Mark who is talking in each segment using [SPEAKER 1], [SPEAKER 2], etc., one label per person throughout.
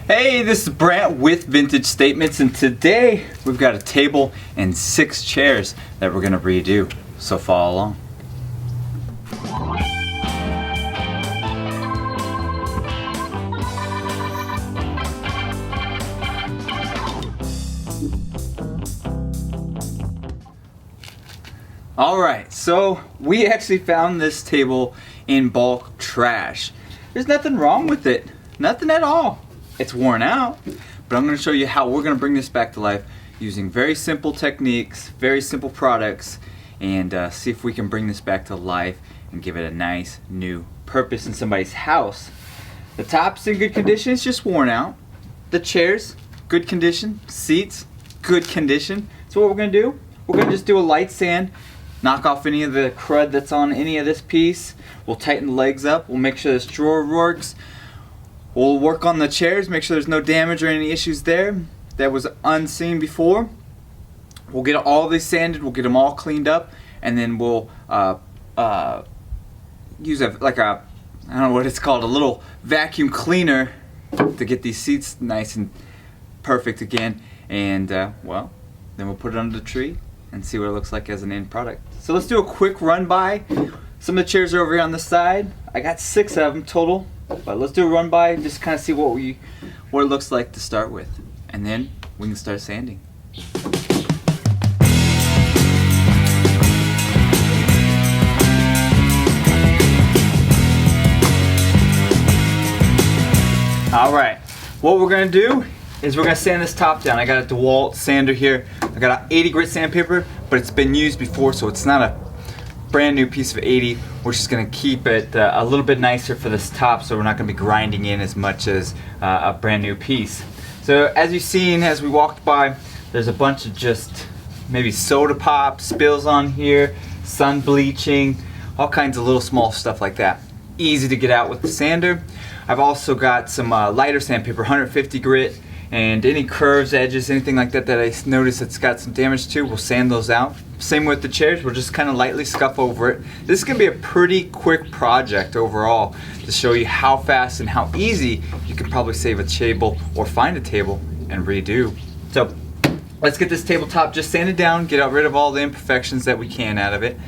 [SPEAKER 1] Hey, this is Brant with Vintage Statements, and today we've got a table and 6 chairs that we're gonna redo, so follow along. Alright, so we actually found this table in bulk trash. There's nothing wrong with it, nothing at all. It's worn out, but I'm going to show you how we're going to bring this back to life using very simple techniques, very simple products, and see if we can bring this back to life and give it a nice new purpose in somebody's house. The top's in good condition, it's just worn out. The chairs, good condition. Seats, good condition. So what we're going to do, we're going to just do a light sand, knock off any of the crud that's on any of this piece. We'll tighten the legs up, we'll make sure this drawer works. We'll work on the chairs, make sure there's no damage or any issues there that was unseen before. We'll get all these sanded, we'll get them all cleaned up, and then we'll use I don't know what it's called, a little vacuum cleaner to get these seats nice and perfect again. And well, then we'll put it under the tree and see what it looks like as an end product. So let's do a quick run by. Some of the chairs are over here on the side. I got 6 of them total. But let's do a run by and just kind of see what it looks like to start with, and then we can start sanding. All right, what we're gonna do is we're gonna sand this top down. I got a DeWalt sander here. I got an 80 grit sandpaper, but it's been used before, so it's not a brand new piece of 80. We're just going to keep it a little bit nicer for this top, so we're not going to be grinding in as much as a brand new piece. So as you've seen as we walked by, there's a bunch of just maybe soda pop spills on here, sun bleaching, all kinds of little small stuff like that. Easy to get out with the sander. I've also got some lighter sandpaper, 150 grit, and any curves, edges, anything like that that I notice it's got some damage to, we'll sand those out. Same with the chairs, we'll just kind of lightly scuff over it. This is going to be a pretty quick project overall to show you how fast and how easy you can probably save a table or find a table and redo. So let's get this tabletop just sanded down, get rid of all the imperfections that we can out of it,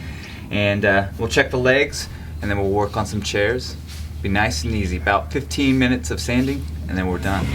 [SPEAKER 1] and we'll check the legs, and then we'll work on some chairs. Be nice and easy, about 15 minutes of sanding, and then we're done.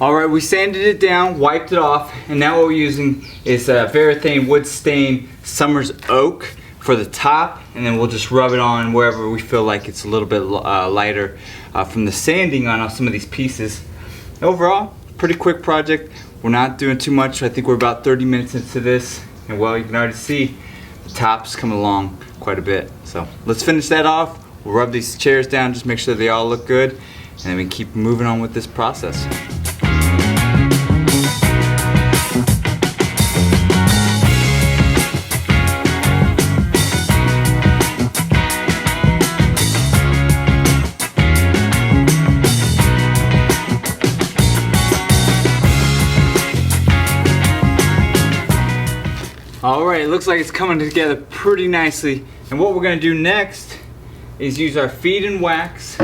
[SPEAKER 1] Alright, we sanded it down, wiped it off, and now what we're using is Varathane Wood Stain Summer's Oak for the top, and then we'll just rub it on wherever we feel like it's a little bit lighter from the sanding on some of these pieces. Overall, pretty quick project. We're not doing too much. I think we're about 30 minutes into this, and well, you can already see the top's coming along quite a bit. So let's finish that off. We'll rub these chairs down, just make sure they all look good, and then we can keep moving on with this process. Alright, it looks like it's coming together pretty nicely. And what we're going to do next is use our feed and wax.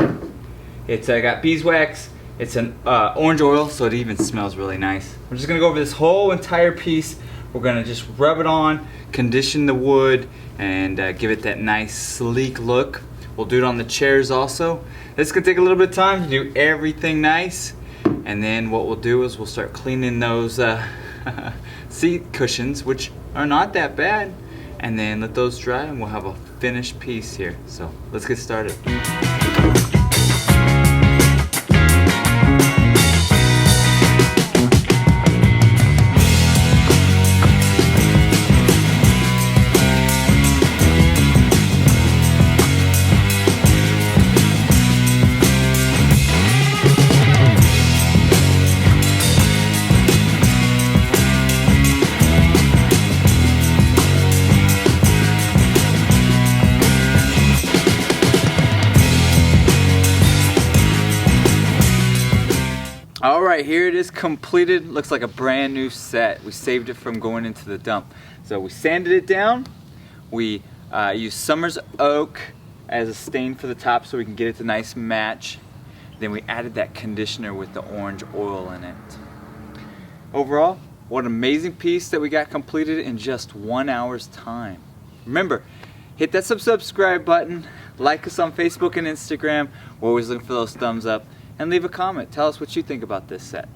[SPEAKER 1] It's got beeswax, it's an orange oil, so it even smells really nice. We're just going to go over this whole entire piece. We're going to just rub it on, condition the wood, and give it that nice sleek look. We'll do it on the chairs also. This could take a little bit of time to do everything nice. And then what we'll do is we'll start cleaning those seat cushions, which are not that bad, and then let those dry and we'll have a finished piece here. So let's get started. Alright, here it is completed. Looks like a brand new set. We saved it from going into the dump. So we sanded it down. We used Summer's Oak as a stain for the top so we can get it to nice match. Then we added that conditioner with the orange oil in it. Overall, what an amazing piece that we got completed in just 1 hour's time. Remember, hit that subscribe button, like us on Facebook and Instagram. We're always looking for those thumbs up. And leave a comment. Tell us what you think about this set.